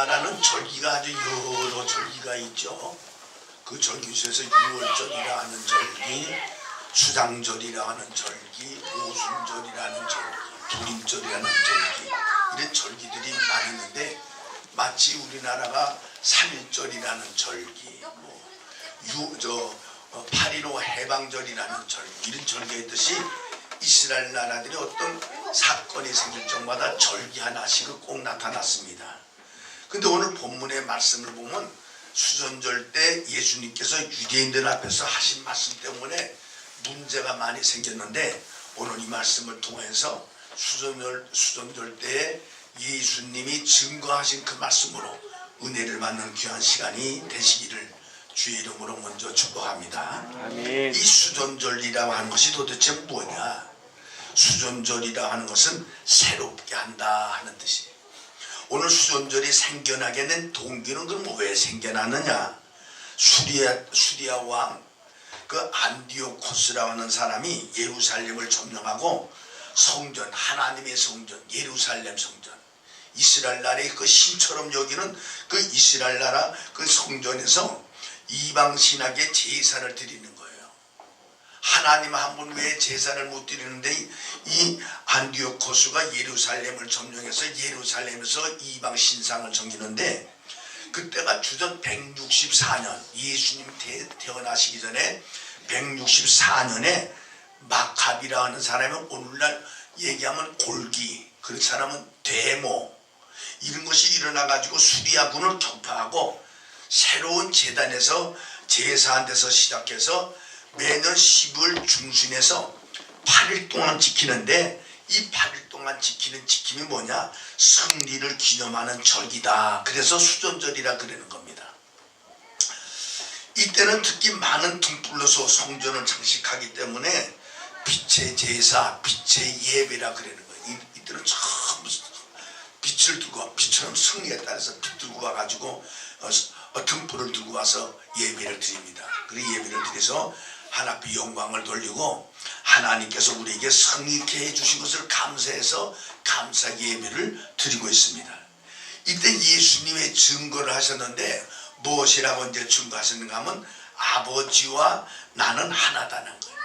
우리나라는 절기가 아주 여러 절기가 있죠. 그 절기 중에서 6월절이라 하는 절기, 수장절이라 하는 절기, 오순절이라는 절기, 불임절이라는 절기, 이런 절기들이 많이 있는데 마치 우리나라가 3.1절이라는 절기, 8.15 해방절이라는 절기, 이런 절기가 있듯이 이스라엘 나라들이 어떤 사건이 생길 적마다 절기 하나씩은 꼭 나타났습니다. 근데 오늘 본문의 말씀을 보면 수전절 때 예수님께서 유대인들 앞에서 하신 말씀 때문에 문제가 많이 생겼는데, 오늘 이 말씀을 통해서 수전절 때에 예수님이 증거하신 그 말씀으로 은혜를 받는 귀한 시간이 되시기를 주의 이름으로 먼저 축복합니다. 아멘. 이 수전절이라고 하는 것이 도대체 뭐냐? 수전절이라고 하는 것은 새롭게 한다 하는 뜻이에요. 오늘 수전절이 생겨나게 된 동기는 그럼 왜 생겨났느냐? 수리아 왕 그 안디오코스라고 하는 사람이 예루살렘을 점령하고 성전, 하나님의 성전, 예루살렘 성전, 이스라엘 나라의 그 신처럼 여기는 그 이스라엘 나라 그 성전에서 이방 신에게 제사를 드리는 거예요. 하나님 한 분 외에 제사를 못 드리는데 이 안디오코스가 예루살렘을 점령해서 예루살렘에서 이방 신상을 섬기는데, 그때가 주전 164년 예수님 태어나시기 전에 164년에 마카비라 하는 사람이 오늘날 얘기하면 골기, 그 사람은 데모, 이런 것이 일어나가지고 수리아군을 격파하고 새로운 제단에서 제사한 데서 시작해서 매년 10월 중순에서 8일 동안 지키는데, 이 8일 동안 지키는 지킴이 뭐냐? 승리를 기념하는 절기다. 그래서 수전절이라 그러는 겁니다. 이때는 특히 많은 등불로서 성전을 장식하기 때문에 빛의 제사, 빛의 예배라 그러는 거예요. 이때는 전부 빛을 들고, 빛처럼 승리에 따라서 빛 들고 와가지고 등불을 들고 와서 예배를 드립니다. 그리고 예배를 드려서 하나님께 영광을 돌리고 하나님께서 우리에게 성의케 해주신 것을 감사해서 감사 예배를 드리고 있습니다. 이때 예수님의 증거를 하셨는데 무엇이라고 이제 증거하셨는가 하면 아버지와 나는 하나다는 거예요.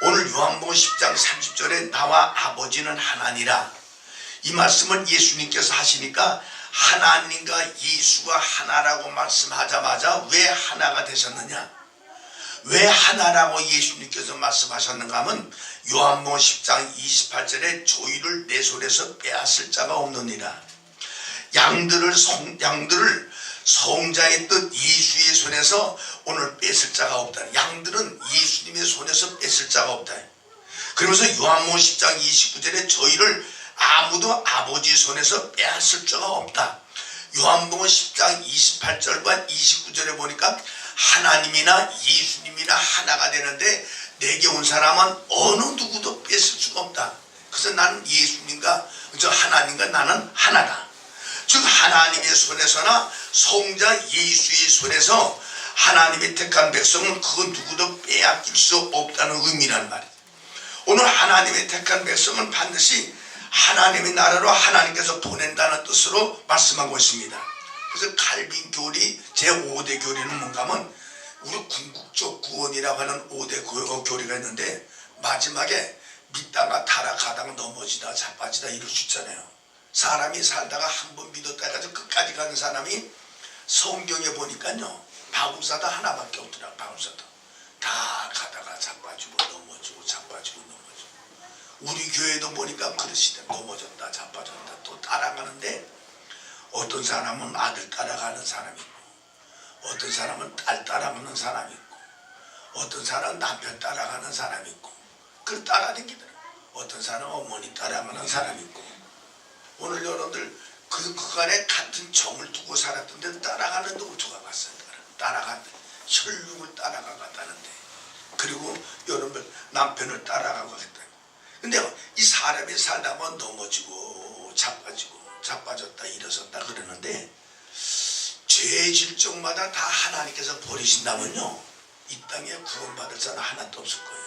오늘 요한복음 10장 30절에 나와 아버지는 하나니라, 이 말씀을 예수님께서 하시니까 하나님과 예수가 하나라고 말씀하자마자 왜 하나가 되셨느냐? 왜 하나라고 예수님께서 말씀하셨는가 하면 요한복음 10장 28절에 조이를 내 손에서 빼앗을 자가 없느니라. 양들을 성자의 뜻 예수의 손에서 오늘 뺏을 자가 없다. 양들은 예수님의 손에서 뺏을 자가 없다. 그러면서 요한복음 10장 29절에 저희를 아무도 아버지 손에서 빼앗을 자가 없다. 요한복음 10장 28절과 29절에 보니까 하나님이나 예수님이나 하나가 되는데 내게 온 사람은 어느 누구도 뺏을 수가 없다. 그래서 나는 예수님과 하나님과 나는 하나다. 즉 하나님의 손에서나 성자 예수의 손에서 하나님의 택한 백성은 그 누구도 빼앗길 수 없다는 의미란 말이에요. 오늘 하나님의 택한 백성은 반드시 하나님의 나라로 하나님께서 보낸다는 뜻으로 말씀하고 있습니다. 그래서 칼빈 교리 제5대 교리는 뭔가 하면 우리 궁극적 구원이라고 하는 5대 교리가 있는데, 마지막에 믿다가 타락하다가 넘어지다 자빠지다 이럴 수 있잖아요. 사람이 살다가 한 번 믿었다 해가지고 끝까지 가는 사람이 성경에 보니까요 바울사도 하나밖에 없더라. 바울사도 다 가다가 자빠지고 넘어지고 자빠지고 넘어지고, 우리 교회도 보니까 그러시대. 넘어졌다 자빠졌다 또 따라가는데, 어떤 사람은 아들 따라가는 사람이 있고, 어떤 사람은 딸 따라가는 사람이 있고, 어떤 사람은 남편 따라가는 사람이 있고, 그걸 따라다니더라. 어떤 사람은 어머니 따라가는 사람이 있고. 오늘 여러분들 그간에 같은 정을 두고 살았던데 따라가는데 어떻게 갔어요? 따라간다. 혈육을 따라가겠다는데, 그리고 여러분들 남편을 따라가고 했다. 근데 이 사람이 살다 보면 넘어지고 자빠졌다 일어섰다 그러는데, 죄 질적마다 다 하나님께서 버리신다면요 이 땅에 구원받을 사람 하나도 없을 거예요.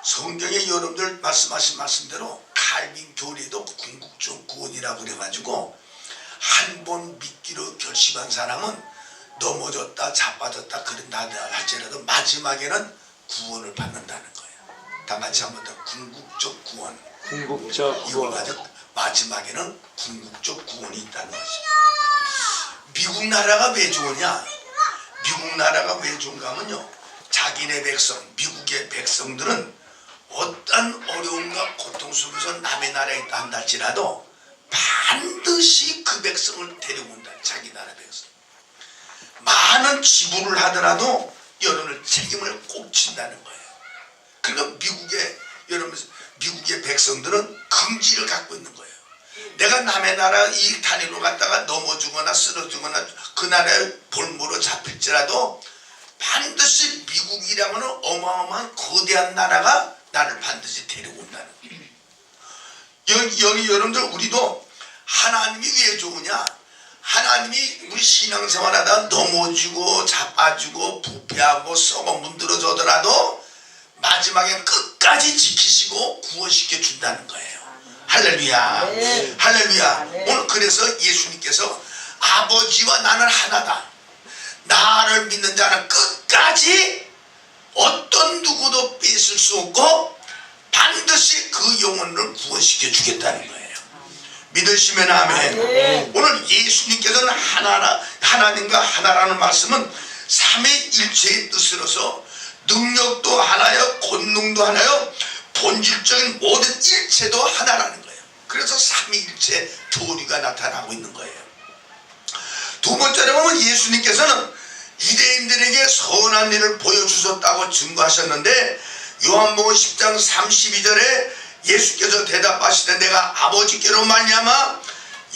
성경에 여러분들 말씀하신 말씀대로 칼빈 교리도 궁극적 구원이라고 그래가지고 한 번 믿기로 결심한 사람은 넘어졌다 자빠졌다 그런다 할지라도 마지막에는 구원을 받는다는 거예요. 다 같이 한번 더 궁극적 구원. 궁극적 이걸 구원. 가지고 마지막에는 궁극적 구원이 있다는 거지. 미국 나라가 왜 좋으냐? 미국 나라가 왜 좋은가 하면요, 자기네 백성, 미국의 백성들은 어떤 어려움과 고통 속에서 남의 나라에 있다 한다 할지라도 반드시 그 백성을 데려온다. 자기 나라 백성. 많은 지불을 하더라도 여러분을 책임을 꼭 진다는 거예요. 그러니까 미국의 백성들은 긍지를 갖고 있는 거예요. 내가 남의 나라 이 다리로 갔다가 넘어지거나 쓰러지거나 그 나라에 볼모로 잡힐지라도 반드시 미국이라면 어마어마한 거대한 나라가 나를 반드시 데려온다는 거예요. 여기 여러분들, 우리도 하나님이 왜 좋으냐? 하나님이 우리 신앙생활하다 넘어지고 자빠지고 부패하고 썩어 문드러져더라도 마지막에 끝까지 지키시고 구원시켜 준다는 거예요. 할렐루야. 네. 할렐루야. 네. 오늘 그래서 예수님께서 아버지와 나는 하나다. 나를 믿는 자는 끝까지 어떤 누구도 뺏을 수 없고 반드시 그 영혼을 구원시켜 주겠다는 거예요. 믿으시면 아멘. 네. 오늘 예수님께서는 하나님과 하나라는 말씀은 삼위일체의 뜻으로서 능력도 하나요, 권능도 하나요, 본질적인 모든 일체도 하나라는 거예요. 그래서 삼위일체 교리가 나타나고 있는 거예요. 두 번째로 보면 예수님께서는 유대인들에게 선한 일을 보여주셨다고 증거하셨는데, 요한복음 10장 32절에 예수께서 대답하시되 내가 아버지께로 말미암아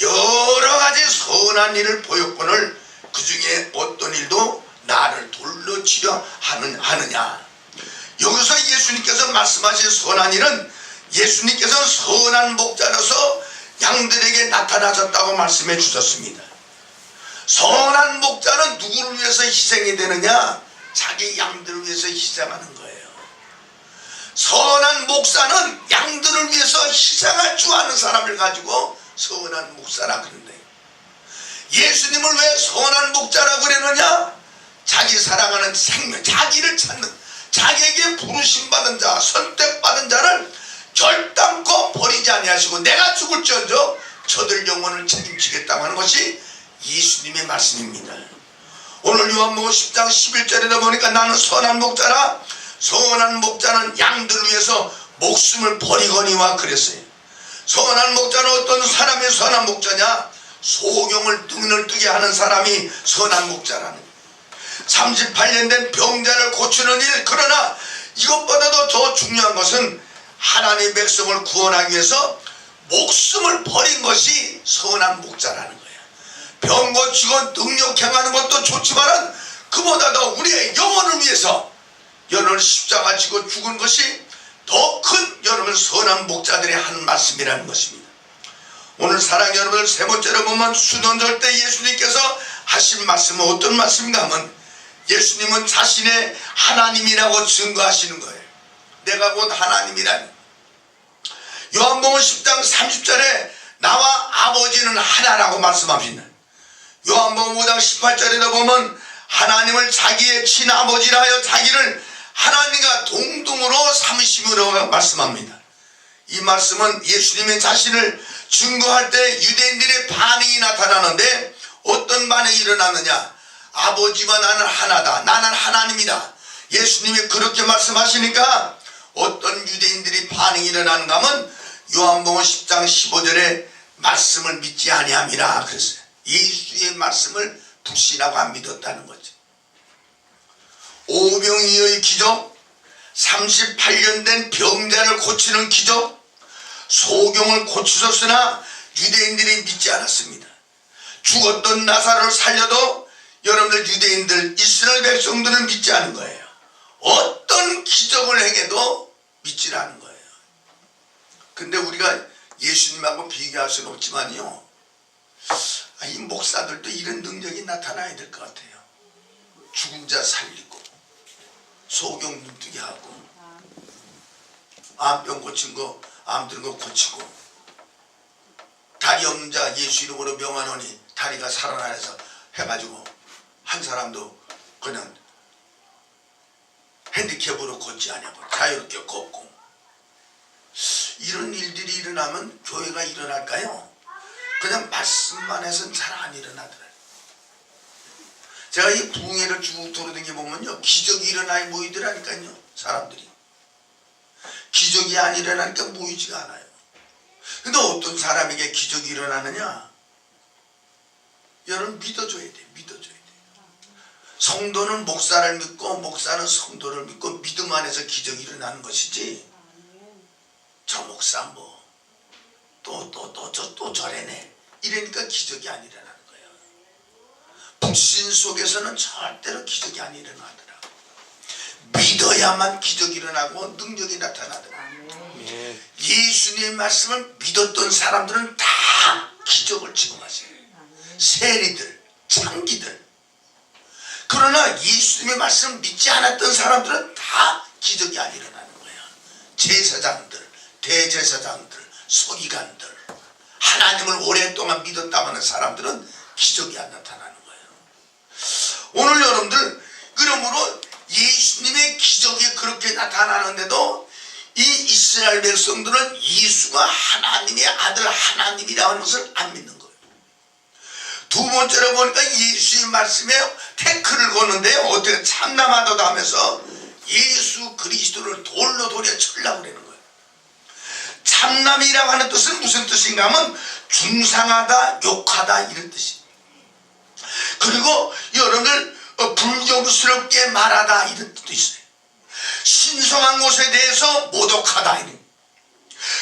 여러 가지 선한 일을 보였거늘 그 중에 어떤 일도 나를 돌로 치려 하느냐. 여기서 예수님께서 말씀하신 선한 일은 예수님께서 선한 목자로서 양들에게 나타나셨다고 말씀해 주셨습니다. 선한 목자는 누구를 위해서 희생이 되느냐? 자기 양들을 위해서 희생하는 거예요. 선한 목사는 양들을 위해서 희생할 줄 아는 사람을 가지고 선한 목사라 그런데, 예수님을 왜 선한 목자라고 그랬느냐? 자기 사랑하는 생명, 자기를 찾는, 자기에게 부르심받은 자, 선택받은 자를 결단코 버리지 아니하시고 내가 죽을지언정 저들 영혼을 책임지겠다고 하는 것이 예수님의 말씀입니다. 오늘 요한복음 10장 11절에도 보니까 나는 선한 목자라, 선한 목자는 양들을 위해서 목숨을 버리거니와 그랬어요. 선한 목자는 어떤 사람이 선한 목자냐? 소경을 눈을 뜨게 하는 사람이 선한 목자라는 거예요. 38년 된 병자를 고치는 일, 그러나 이것보다도 더 중요한 것은 하나님의 백성을 구원하기 위해서 목숨을 버린 것이 선한 목자라는 거예요. 병 고치고 능력 행하는 것도 좋지만 그보다도 우리의 영혼을 위해서 여러분 십자가 지고 죽은 것이 더 큰 여러분 선한 목자들이 하는 말씀이라는 것입니다. 오늘 사랑하는 여러분들, 세 번째로 보면 수년절 때 예수님께서 하신 말씀은 어떤 말씀인가 하면 예수님은 자신의 하나님이라고 증거하시는 거예요. 내가 곧 하나님이라니. 요한복음 10장 30절에 나와 아버지는 하나라고 말씀합니다. 요한복음 5장 18절에도 보면 하나님을 자기의 친아버지라 하여 자기를 하나님과 동등으로 삼으심으로 말씀합니다. 이 말씀은 예수님의 자신을 증거할 때 유대인들의 반응이 나타나는데 어떤 반응이 일어나느냐? 아버지와 나는 하나다, 나는 하나님이다. 예수님이 그렇게 말씀하시니까 어떤 유대인들이 반응이 일어나는가 하면 요한복음 10장 15절에 말씀을 믿지 아니함이라 그랬어요. 예수의 말씀을 불신하고 안 믿었다는 거죠. 오병이어의 기적, 38년 된 병자를 고치는 기적, 소경을 고치셨으나 유대인들이 믿지 않았습니다. 죽었던 나사로를 살려도 여러분들 유대인들, 이스라엘 백성들은 믿지 않은 거예요. 어떤 기적을 행해도 믿지 않은 거예요. 근데 우리가 예수님하고 비교할 수는 없지만요, 이 목사들도 이런 능력이 나타나야 될 것 같아요. 죽은 자 살리고, 소경 눈뜨게 하고, 암병 고친 거, 암 드는 거 고치고, 다리 자기 없는 자 예수 이름으로 명하노니 다리가 살아나서 해가지고 한 사람도 그냥 핸디캡으로 걷지 않냐고 자유롭게 걷고. 이런 일들이 일어나면 교회가 일어날까요? 그냥 말씀만 해서는 잘 안 일어나더라고요. 제가 이 부흥회를 쭉 돌아다니 보면요, 기적이 일어나야 모이더라니까요. 사람들이 기적이 안 일어나니까 모이지가 않아요. 근데 어떤 사람에게 기적이 일어나느냐? 여러분 믿어줘야 돼. 믿어줘야 돼. 성도는 목사를 믿고 목사는 성도를 믿고 믿음 안에서 기적이 일어나는 것이지, 저 목사 뭐 또 저래네 이러니까 기적이 안 일어나는 거예요. 불신 속에서는 절대로 기적이 안 일어나더라. 믿어야만 기적이 일어나고 능력이 나타나더라. 예수님의 말씀을 믿었던 사람들은 다 기적을 지금하세요. 세리들, 창기들. 그러나 예수님의 말씀을 믿지 않았던 사람들은 다 기적이 안 일어나는 거예요. 제사장들, 대제사장들, 서기관들, 하나님을 오랫동안 믿었다고 하는 사람들은 기적이 안 나타나는 거예요. 오늘 여러분들 그러므로 예수님의 기적이 그렇게 나타나는데도 이 이스라엘 백성들은 예수가 하나님의 아들 하나님이라고 하는 것을 안 믿는 거예요. 두 번째로 보니까 예수의 말씀에 태클을 거는데 어떻게 참남하다도 하면서 예수 그리스도를 돌로 돌려 쳐려고 그러는 거예요. 참남이라고 하는 뜻은 무슨 뜻인가 하면 중상하다, 욕하다 이런 뜻입니다. 그리고 여러분들 불경스럽게 말하다 이런 뜻도 있어요. 신성한 것에 대해서 모독하다 이런.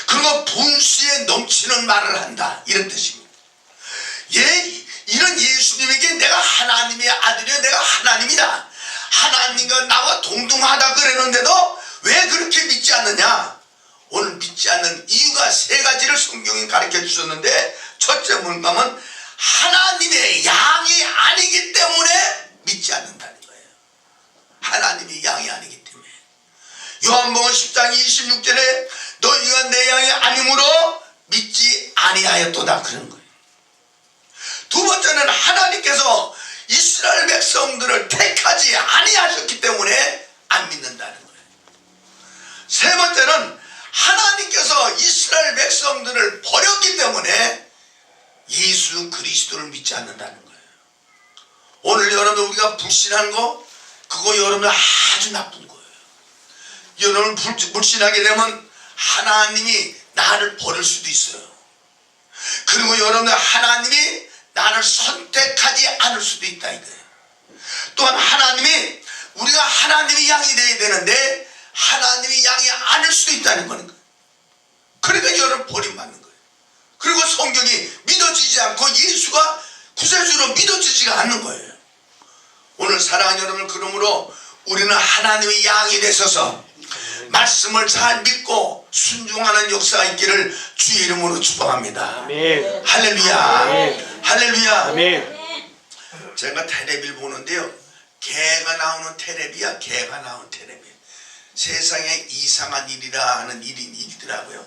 그리고 분수에 넘치는 말을 한다 이런 뜻입니다. 이런 예수님에게 내가 하나님의 아들이야, 내가 하나님이다, 하나님과 나와 동등하다 그랬는데도 왜 그렇게 믿지 않느냐? 오늘 믿지 않는 이유가 세 가지를 성경이 가르쳐 주셨는데, 첫째 뭔가 하면 하나님의 양이 아니기 때문에 믿지 않는다는 거예요. 하나님의 양이 아니기 때문에. 요한복음 10장 26절에 너희가 내 양이 아니므로 믿지 아니하였도다 그런 거예요. 두 번째는 하나님께서 이스라엘 백성들을 택하지 아니하셨기 때문에 안 믿는다는 거예요. 세 번째는 하나님께서 이스라엘 백성들을 버렸기 때문에 예수 그리스도를 믿지 않는다는 거예요. 오늘 여러분 우리가 불신한 거, 그거 여러분 아주 나쁜 거예요. 여러분 불신하게 되면 하나님이 나를 버릴 수도 있어요. 그리고 여러분 하나님이 나를 선택하지 않을 수도 있다 이거예요. 또한 하나님이, 우리가 하나님의 양이 되어야 되는데 하나님의 양이 아닐 수도 있다는 거니까. 그러니까 여러분 버림받는 거예요. 그리고 성경이 믿어지지 않고 예수가 구세주로 믿어지지가 않는 거예요. 오늘 사랑하는 여러분, 그러므로 우리는 하나님의 양이 되셔서 말씀을 잘 믿고 순종하는 역사가 있기를 주의 이름으로 축복합니다. 아멘. 할렐루야. 아멘. 할렐루야. 아멘. 제가 텔레비를 보는데요, 개가 나오는 텔레비야. 개가 나오는 텔레비. 세상에 이상한 일이라 하는 일이더라고요.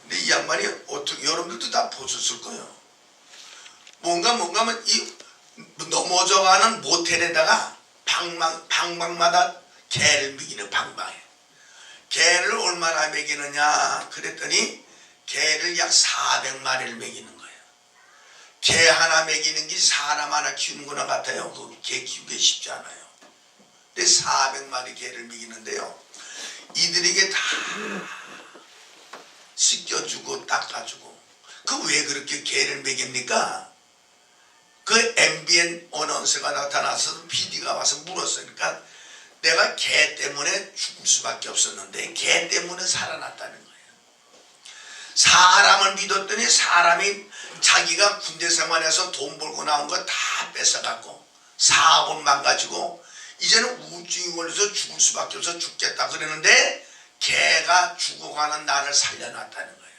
근데 이 양반이 어떻게, 여러분들도 다 보셨을 거예요. 뭔가 하면 이 넘어져가는 모텔에다가 방방마다 개를 먹이는 방방에. 개를 얼마나 먹이느냐 그랬더니 개를 약 400마리를 먹이는 거예요. 개 하나 먹이는 게 사람 하나 키우는 거나 같아요. 그 개 키우기 쉽지 않아요. 근데 400마리 개를 먹이는데요, 이들에게 다 씻겨주고 닦아주고. 그 왜 그렇게 개를 먹입니까? 그 MBN 어나운서가 나타나서 PD가 와서 물었어요. 그러니까 내가 개 때문에 죽을 수밖에 없었는데 개 때문에 살아났다는 거예요. 사람을 믿었더니 사람이 자기가 군대 생활에서 돈 벌고 나온 거 다 뺏어갖고 사업은 망가지고 이제는 우울증이 걸려서 죽을 수밖에 없어 죽겠다 그러는데 개가 죽어가는 나를 살려놨다는 거예요.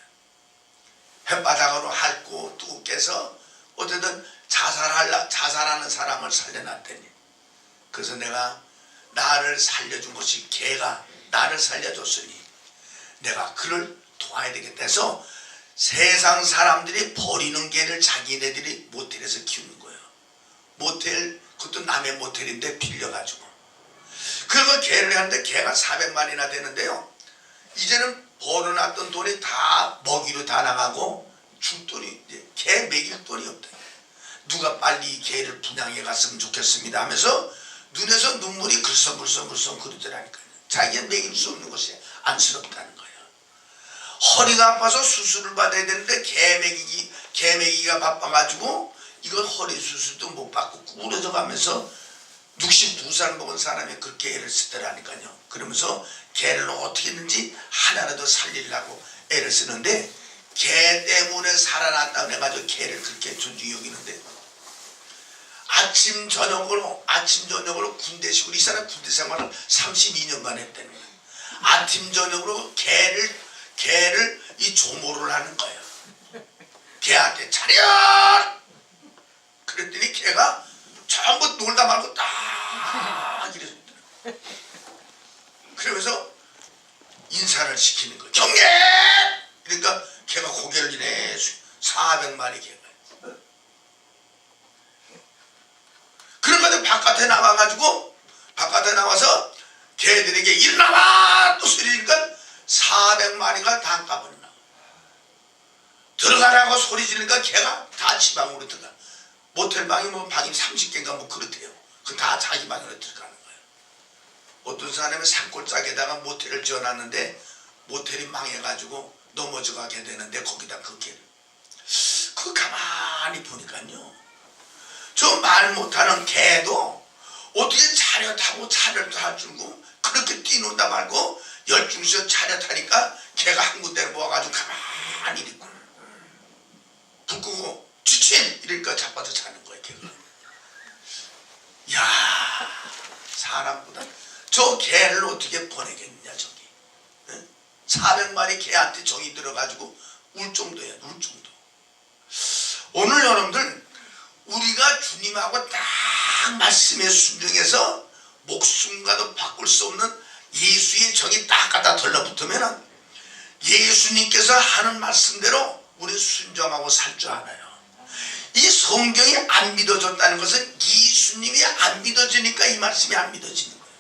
햇바닥으로 핥고 뚝 깨서 어쨌든 자살하는 사람을 살려놨더니, 그래서 내가 나를 살려준 것이 개가 나를 살려줬으니 내가 그를 도와야 되겠다 해서 세상 사람들이 버리는 개를 자기네들이 모텔에서 키우는 거예요. 모텔, 그것도 남의 모텔인데 빌려가지고. 그거 개를 하는데 개가 400마리나 되는데요. 이제는 벌어놨던 돈이 다 먹이로 다 나가고 줄 돈이, 개 먹일 돈이 없다. 누가 빨리 이 개를 분양해 갔으면 좋겠습니다 하면서 눈에서 눈물이 글썽글썽 그러더라니까요. 자기는 먹일 수 없는 것이 안쓰럽다는 거예요. 허리가 아파서 수술을 받아야 되는데 개 먹이기가 바빠가지고 이건 허리 수술도 못 받고 구부러져 가면서 62살 먹은 사람이 그렇게 애를 쓰더라니까요. 그러면서 개를 어떻게든지 하나라도 살리려고 애를 쓰는데 개 때문에 살아났다고 해가지고 개를 그렇게 존중히 여기는데 아침 저녁으로 군대식으로 이 사람 군대 생활을 32년간 했다는 거예요. 아침 저녁으로 개를 이 조모를 하는 거예요. 개한테 차렷! 그랬더니 개가 전부 놀다 말고 딱 이랬더라고요. 그러면서 인사를 시키는 거예요. 경례! 그러니까 개가 고개를 이래 400마리 개가. 그러니까 바깥에 나와서 개들에게 일어나라! 또 소리니까 400마리가 다 까버리나. 들어가라고 소리 지르니까 개가 다 지방으로 들어가. 모텔방이 뭐 방이 30개인가 뭐 그렇대요. 그 다 자기 방으로 들어가는 거예요. 어떤 사람은 산골짜기에다가 모텔을 지어놨는데 모텔이 망해가지고 넘어져 가게 되는데 거기다 그 개를. 그거 가만히 보니까요. 저 말 못하는 개도 어떻게 차렷하고 차렷도 할 줄고 그렇게 뛰는다 말고 열중시어 차렷하니까 개가 한 군데 모아가지고 가만히 있고 불 끄고 지침! 이러니까 자빠져 자는 거예요. 개가. 야, 사람보다 저 개를 어떻게 보내겠냐 저기. 400마리 개한테 정이 들어가지고 울 정도야. 울 정도. 오늘 여러분들 우리가 주님하고 딱 말씀에 순종해서 목숨과도 바꿀 수 없는 예수의 정이 딱 갖다 들러붙으면 예수님께서 하는 말씀대로 우리 순종하고 살 줄 알아요. 이 성경이 안 믿어졌다는 것은 예수님이 안 믿어지니까 이 말씀이 안 믿어지는 거예요.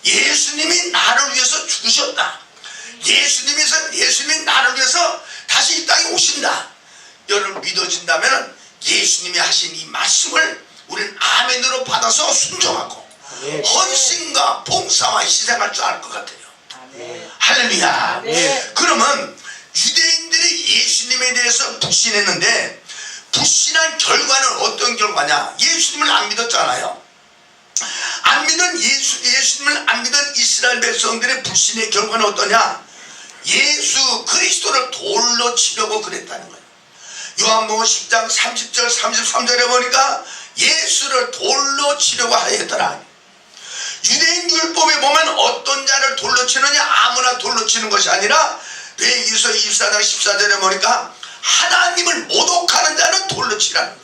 예수님이 나를 위해서 죽으셨다. 예수님이 나를 위해서 다시 이 땅에 오신다. 여러분 믿어진다면 예수님이 하신 이 말씀을 우리는 아멘으로 받아서 순종하고 헌신과 봉사와 희생할 줄 알 것 같아요. 할렐루야. 그러면 유대인들이 예수님에 대해서 불신했는데 불신한 결과는 어떤 결과냐? 예수님을 안 믿었잖아요. 예수님을 안 믿은 이스라엘 백성들의 불신의 결과는 어떠냐? 예수 그리스도를 돌로 치려고 그랬다는 거예요. 요한복음 10장 30절 33절에 보니까 예수를 돌로 치려고 하였더라. 유대인 율법에 보면 어떤 자를 돌로 치느냐? 아무나 돌로 치는 것이 아니라 레위기서 24장 14절에 보니까 하나님을 모독하는 자는 돌로 치라는 거예요.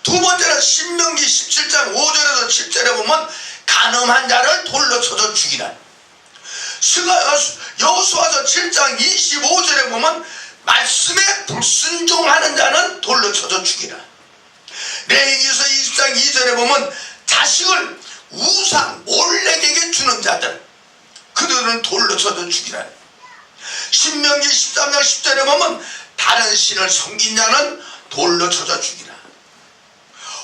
두 번째는 신명기 17장 5절에서 7절에 보면 간음한 자를 돌로 쳐서 죽이라. 여호수아서 7장 25절에 보면 말씀에 불순종하는 자는 돌로 쳐서 죽이라. 레위기서 20장 2절에 보면 자식을 우상 몰렉에게 주는 자들 그들은 돌로 쳐서 죽이라. 신명기 13장 10절에 보면 다른 신을 섬긴 자는 돌로 쳐서 죽이라.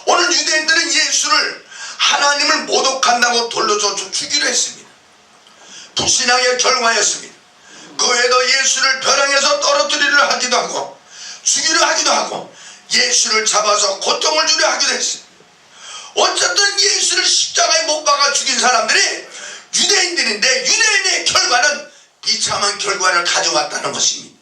오늘 유대인들은 예수를 하나님을 모독한다고 돌로 쳐서 죽이려 했습니다. 불신앙의 결과였습니다. 그 외에도 예수를 벼랑에서 떨어뜨리려 하기도 하고 죽이려 하기도 하고 예수를 잡아서 고통을 주려 하기도 했습니다. 어쨌든 예수를 십자가에 못 박아 죽인 사람들이 유대인들인데 유대인의 결과는 비참한 결과를 가져왔다는 것입니다.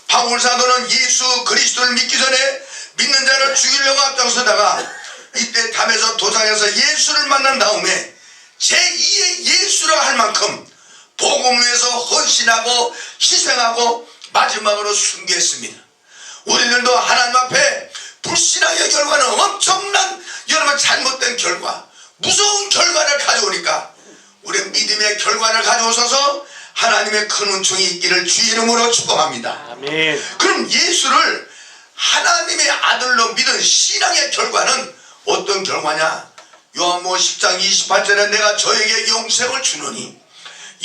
바울 사도는 예수 그리스도를 믿기 전에 믿는 자를 죽이려고 앞장서다가 이때 담에서 도상에서 예수를 만난 다음에 제2의 예수라 할 만큼 복음을 위해서 헌신하고 희생하고 마지막으로 순교했습니다. 우리들도 하나님 앞에 불신앙의 결과는 엄청난 여러분 잘못된 결과 무서운 결과를 가져오니까 우리 믿음의 결과를 가져오셔서 하나님의 큰 은총이 있기를 주의 이름으로 축복합니다. 그럼 예수를 하나님의 아들로 믿은 신앙의 결과는 어떤 결과냐? 요한복음 10장 28절에 내가 저에게 영생을 주노니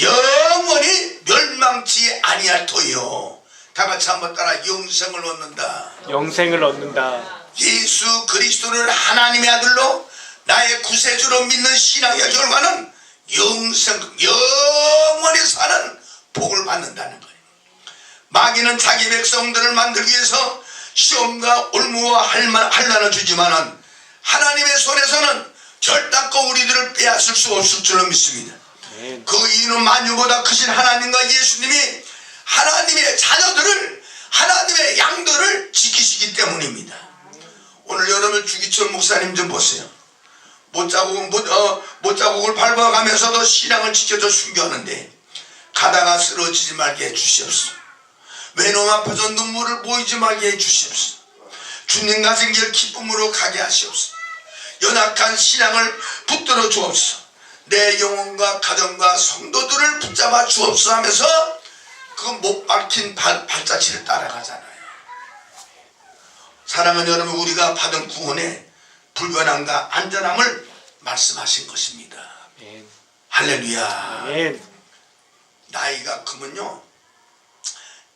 영원히 멸망치 아니할 터이요. 다 같이 한번 따라 영생을 얻는다. 영생을 얻는다. 예수 그리스도를 하나님의 아들로 나의 구세주로 믿는 신앙의 결과는 영원히 사는 복을 받는다는 거예요. 마귀는 자기 백성들을 만들기 위해서 시험과 올무와 한란을 주지만은 하나님의 손에서는 결단코 우리들을 빼앗을 수 없을 줄로 믿습니다. 그 이유는 만유보다 크신 하나님과 예수님이 하나님의 자녀들을, 하나님의 양들을 지키시기 때문입니다. 오늘 여러분 주기철 목사님 좀 보세요. 못자국을 밟아가면서도 신앙을 지켜줘 순교하는데 가다가 쓰러지지 말게 해주시옵소서. 외로움 앞에서 눈물을 보이지 말게 해주시옵소서. 주님 가신 길 기쁨으로 가게 하시옵소서. 연약한 신앙을 붙들어 주옵소서. 내 영혼과 가정과 성도들을 붙잡아 주옵소서 하면서 그 못 박힌 발자취를 따라가잖아요. 사랑하는 여러분, 우리가 받은 구원의 불변함과 안전함을 말씀하신 것입니다. 아멘. 할렐루야. 아멘. 나이가 크면요,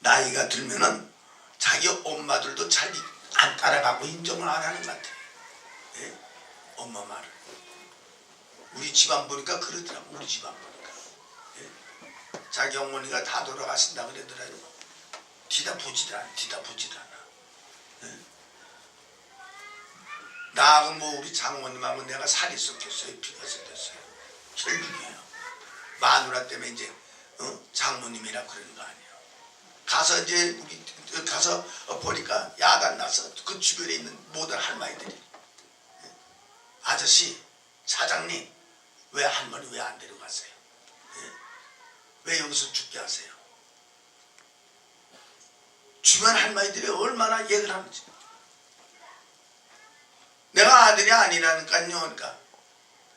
나이가 들면은 자기 엄마들도 잘 안 따라가고 인정을 안 하는 것 같아요. 예? 엄마 말을. 우리 집안 보니까 그러더라고. 우리 집안 보니까. 예? 자기 어머니가 다 돌아가신다 그러더라고요. 뒤다 보지도 않아. 예? 나하고 뭐 우리 장모님하고 내가 살이 섞였어요. 피가 섞였어요. 혈육이에요. 마누라 때문에 이제 장모님이라 그러는 거 아니에요. 가서 이제 우리 가서 보니까 야단 나서 그 주변에 있는 모든 할머니들이, 아저씨, 사장님, 왜 할머니 왜 안 데려갔어요? 왜 여기서 죽게 하세요? 주변 할머니들이 얼마나 얘기를 하는지. 내가 아들이 아니라니까요. 그러니까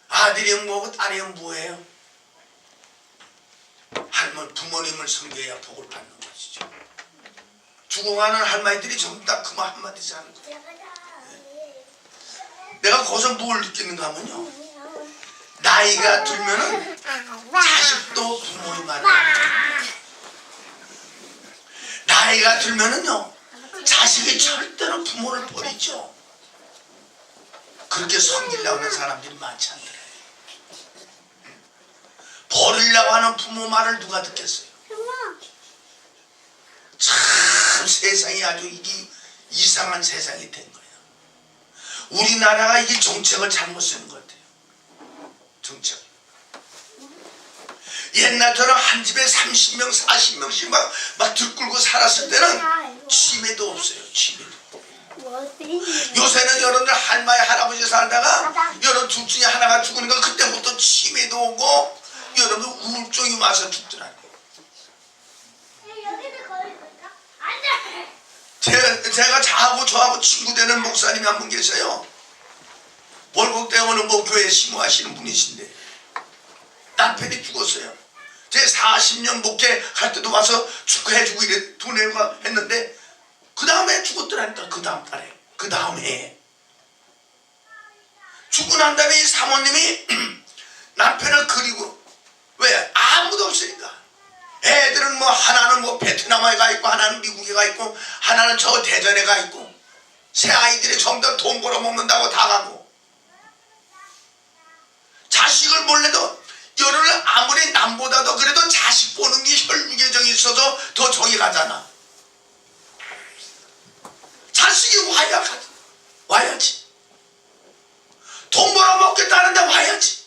아들이 뭐고 딸이 뭐예요? 할머니, 부모님을 섬겨야 복을 받는 것이죠. 죽어가는 할머니들이 전부 다 그 말 한마디씩 하는 거예요. 내가 거기서 뭘 느끼는가 하면요, 나이가 들면은 자식도 부모의 말을 안 해요. 나이가 들면은요, 자식이 절대로 부모를 버리죠. 그렇게 섬기려고 하는 사람들이 많지 않더래요. 버리려고 하는 부모 말을 누가 듣겠어요? 참 세상이 아주 이상한 세상이 된 거예요. 우리나라가 이 정책을 잘못 쓰는 것 같아요. 정책. 옛날처럼 한 집에 30명, 40명씩 막 들끓고 살았을 때는 치매도 없어요. 치매도. 요새는 여러분들 할머니, 할아버지 살다가 여러분 둘 중에 하나가 죽으니까 그때부터 치매도 오고 여러분들 우울증이 와서 죽더라고요. 제가 저하고 친구 되는 목사님이 한 분 계세요. 월곡대 어느 뭐 교회 심호하시는 분이신데 남편이 죽었어요. 제 40년 목회할 때도 와서 축하해주고 이래 돈 내고 했는데 그 다음에 죽었더라니까. 그 다음 달에, 그 다음 해에 죽고 난 다음에 이 사모님이 남편을 그리고, 왜? 아무도 없으니까. 애들은 뭐 하나는 뭐 베트남에 가 있고 하나는 미국에 가 있고 하나는 저 대전에 가 있고 새 아이들이 전부 다 돈 벌어먹는다고 다 가고, 자식을 몰래도 여러분 아무리 남보다도 그래도 자식 보는 게 혈육의 정이 있어서 더 정이 가잖아. 자식이 와야지. 돈 벌어먹겠다는데 와야지.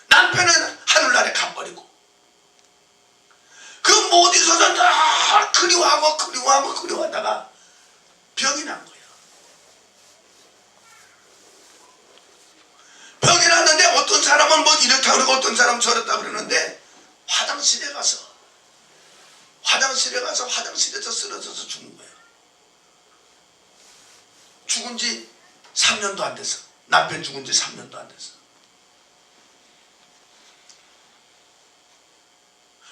남편은 하늘나라에 가버리고 그 못 있어서 다 그리워하다가 병이 난 거예요. 병이 났는데 어떤 사람은 뭐 이렇다 그러고 어떤 사람은 저렇다 그러는데 화장실에 가서 화장실에서 쓰러져서 죽은 거예요. 죽은 지 3년도 안 됐어. 남편 죽은 지 3년도 안 됐어.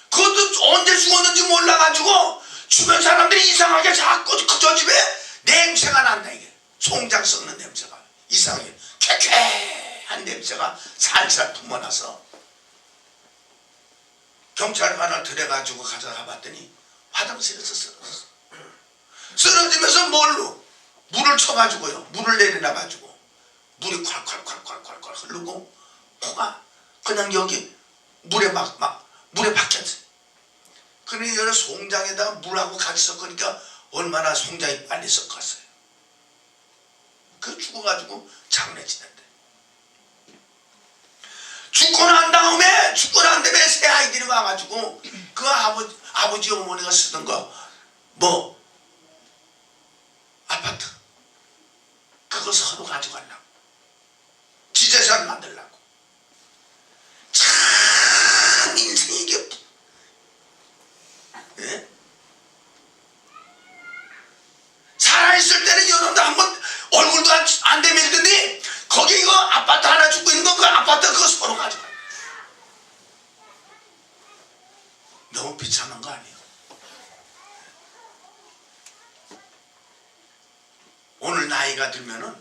그것도 언제 죽었는지 주변 사람들이 이상하게 자꾸 그저 집에 냄새가 난다. 이게 송장 썩는 냄새가 이상하게 쾌쾌한 냄새가 살살 품어나서 경찰관을 들여가지고 가져가 봤더니 화장실에서 쓰러졌어. 쓰러지면서 물을 쳐가지고요, 물을 내려놔가지고 물이 콸콸콸콸콸콸 흐르고 코가 그냥 여기 물에 물에 박혔어요. 그러니 여기 송장에다가 물하고 같이 섞으니까 얼마나 송장이 빨리 섞었어요. 그 죽어가지고 장례 지냈대. 죽고 난 다음에 새 아이들이 와가지고 그 아버지 어머니가 쓰던 거 아파트 그거 서로 가져가려고 지재산 만들려고. 참 인생이 이게 예? 살아있을 때는 여러분들 한번 얼굴도 안 대밀더니 거기 이거 아파트 하나 짓고 있는 거 그 아파트 그거 서로 가져가. 너무 비참한 거 아니에요? 오늘 나이가 들면은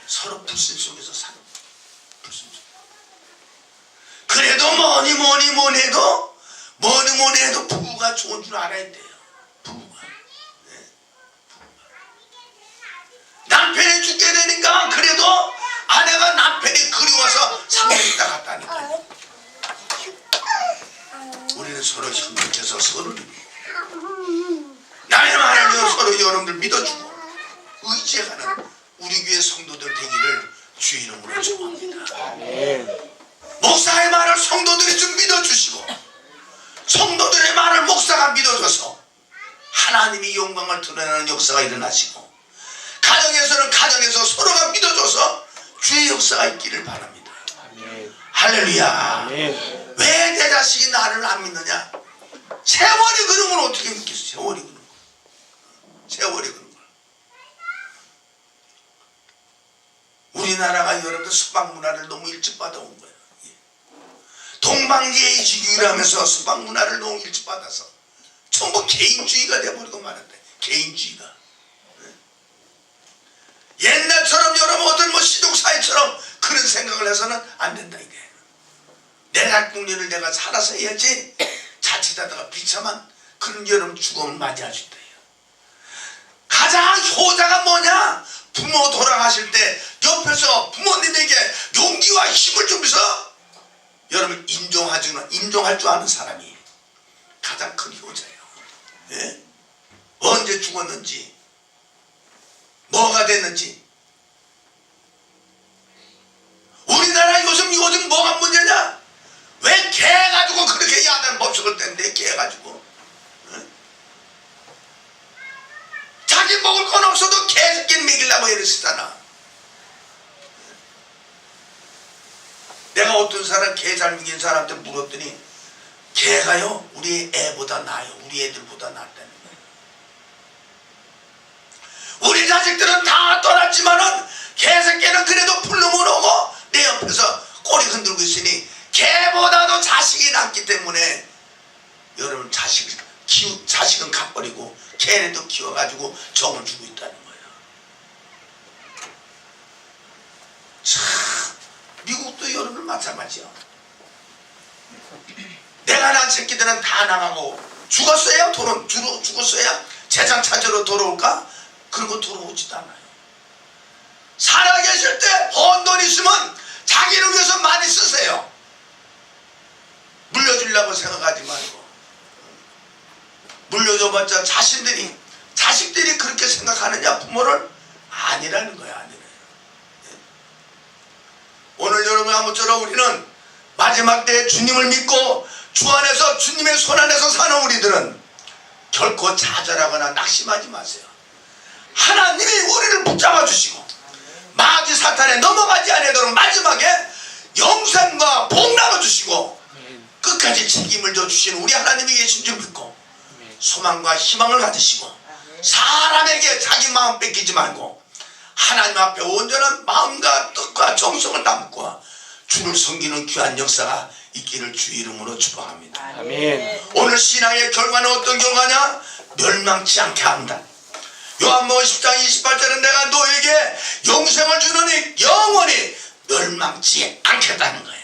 서로 불신 속에서 사는 거예요. 불신 속. 그래도 뭐니 해도 부부가 좋은 줄 알아야 돼요. 부부가. 네. 남편이 죽게 되니까 그래도 아내가 남편이 그리워서 3년 있다 갔다니까. 우리는 서로 협력해서 서로 나의 말을 서로 여러분들 믿어주고 의지해가는 우리 교회 성도들 되기를 주의 이름으로 축원합니다. 목사의 말을 성도들이 좀 믿어주시고 성도들의 말을 목사가 믿어줘서 하나님이 영광을 드러내는 역사가 일어나시고 가정에서는 가정에서 서로가 믿어줘서 주의 역사가 있기를 바랍니다. 할렐루야. 왜 내 자식이 나를 안 믿느냐? 세월이 그런 걸 어떻게 믿겠어? 세월이 그런 거. 세월이 그런 걸. 우리나라가 여러분들 서방 문화를 너무 일찍 받아온 거예요. 동방예의지교라면서 서방 문화를 너무 일찍 받아서 전부 개인주의가 돼버리고 말았다. 개인주의가. 옛날처럼 여러분 어떤 시독사회처럼 그런 생각을 해서는 안 된다 이게. 내 낙국리를 내가 살아서 해야지 자칫하다가 비참한 그런 여러분 죽음을 맞이할 수 있다. 가장 효자가 뭐냐? 부모 돌아가실 때 옆에서 부모님에게 용기와 힘을 주면서 여러분 인정할 줄 아는 사람이 가장 큰 효자예요. 예? 언제 죽었는지 뭐가 됐는지. 우리나라 요즘 뭐가 문제냐? 왜 개 가지고 그렇게 야단 법석을 댄대? 개 가지고 자기 먹을 건 없어도 개새끼는 먹이려고 이러시잖아. 내가 어떤 사람 개 잘 먹인 사람한테 물었더니 개가요 우리 애보다 나아요. 우리 애들보다 낫다는 거예요. 우리 자식들은 다 떠났지만은 개새끼는 그래도 풀르면 오고 내 옆에서 꼬리 흔들고 있으니 개보다도 자식이 낫기 때문에 여러분 자식은 갚버리고 개네도 키워가지고 정을 주고 있다는 거예요. 참 미국도 여러분 마찬가지야. 내가 난 새끼들은 다 나가고 죽었어야 죽었어야 재산 찾으러 돌아올까? 그러고 돌아오지도 않아요. 살아계실 때 헌 돈 있으면 자기를 위해서 많이 쓰세요. 물려주려고 생각하지 말고. 물려줘봤자 자식들이 그렇게 생각하느냐 부모를? 아니라는 거야. 아니래요. 오늘 여러분 아무쪼록 우리는 마지막 때에 주님을 믿고 주 안에서 주님의 손 안에서 사는 우리들은 결코 좌절하거나 낙심하지 마세요. 하나님이 우리를 붙잡아 주시고 마귀 사탄에 넘어가지 않도록 마지막에 영생과 복 나눠 주시고 끝까지 책임을 져 주시는 우리 하나님이 계신 줄 믿고 소망과 희망을 가지시고 사람에게 자기 마음 뺏기지 말고 하나님 앞에 온전한 마음과 뜻과 정성을 담고 주를 섬기는 귀한 역사가 있기를 주의 이름으로 축복합니다. 아멘. 오늘 신앙의 결과는 어떤 결과냐? 멸망치 않게 한다. 요한복음 10장 28절은 내가 너에게 영생을 주노니 영원히 멸망치 않겠다는 거예요.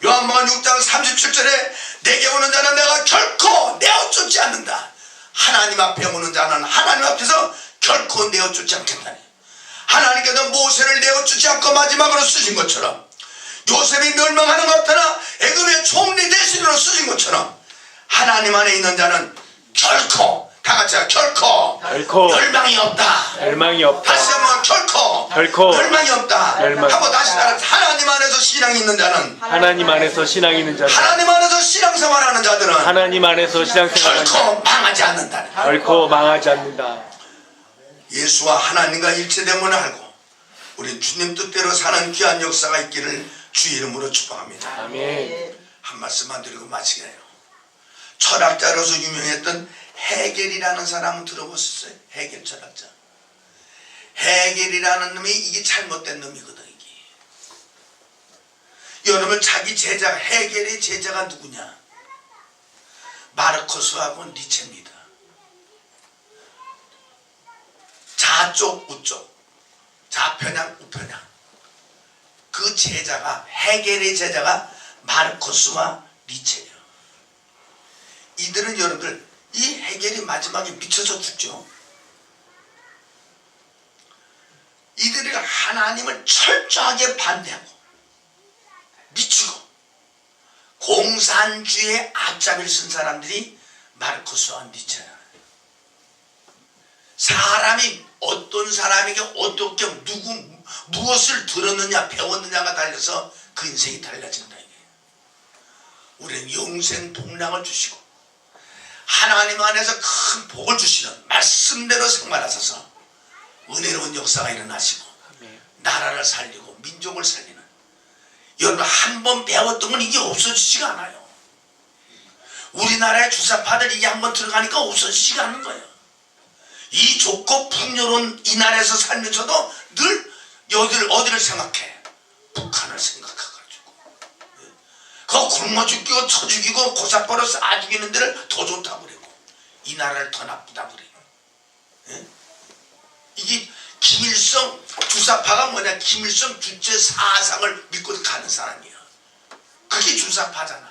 요한복음 6장 37절에 내게 오는 자는 내가 결코 내어쫓지 않는다. 하나님 앞에 오는 자는 하나님 앞에서 결코 내어쫓지 않겠다. 하나님께서 모세를 내어쫓지 않고 마지막으로 쓰신 것처럼, 요셉이 멸망하는 것 같으나 애굽의 총리 대신으로 쓰신 것처럼, 하나님 안에 있는 자는 결코, 다 같이 결코 멸망이 없다. 멸망이 없다. 다시 한번 결코 멸망이 없다. 한번 다시 따라서 하나님 안에서 신앙이 있는 자는, 하나님 안에서 신앙 있는 자는, 하나님 안에서 신앙생활하는 자들은 하나님 안에서 신앙생활하는 자는 결코 망하지 않는다. 결코 망하지 않는다. 예수와 하나님과 일체됨을 알고 우리 주님 뜻대로 사는 귀한 역사가 있기를 주의 이름으로 축복합니다. 아멘. 한 말씀만 드리고 마치게 해요. 철학자로서 유명했던 헤겔이라는 사람은 들어보셨어요? 헤겔 철학자. 헤겔이라는 놈이 이게 잘못된 놈이거든. 이게. 여러분, 자기 제자, 헤겔의 제자가 누구냐? 마르코스하고 니체입니다. 좌쪽 우쪽, 좌편향 우편향. 그 제자가, 헤겔의 제자가 마르코스와 니체예요. 이들은 여러분들, 이 헤겔이 마지막에 미쳐서 죽죠. 이들이 하나님을 철저하게 반대하고 미치고 공산주의의 앞잡이를 쓴 사람들이 마르코스와 니체야. 사람이 어떤 사람에게 어떻게 무엇을 들었느냐 배웠느냐가 달려서 그 인생이 달라진다. 이게. 우리는 영생 복락을 주시고 하나님 안에서 큰 복을 주시는 말씀대로 생활하셔서 은혜로운 역사가 일어나시고 나라를 살리고 민족을 살리는, 여러분 한 번 배웠던 건 이게 없어지지가 않아요. 우리나라의 주사파들 이게 한 번 들어가니까 없어지지가 않는 거예요. 이 좋고 풍요로운 이 나라에서 살면서도 늘 어디를 생각해? 북한을 생각해가지고 그거 굶어 죽이고 쳐 죽이고 고사버려 쏴 죽이는 데를 더 좋다고 그러고 이 나라를 더 나쁘다고 그래요. 예? 이게 김일성 주사파가 뭐냐? 김일성 주체 사상을 믿고 가는 사람이야. 그게 주사파잖아.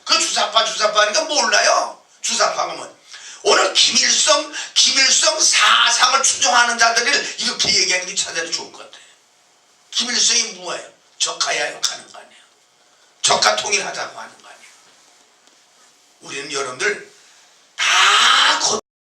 그 주사파니까 몰라요. 주사파가 뭐. 오늘 김일성 사상을 추종하는 자들을 이렇게 얘기하는 게 차라리 좋을 것 같아요. 김일성이 뭐예요? 적하야 욕하는 거 아니에요. 적하 통일하자고 하는 거 아니에요. 우리는 여러분들 다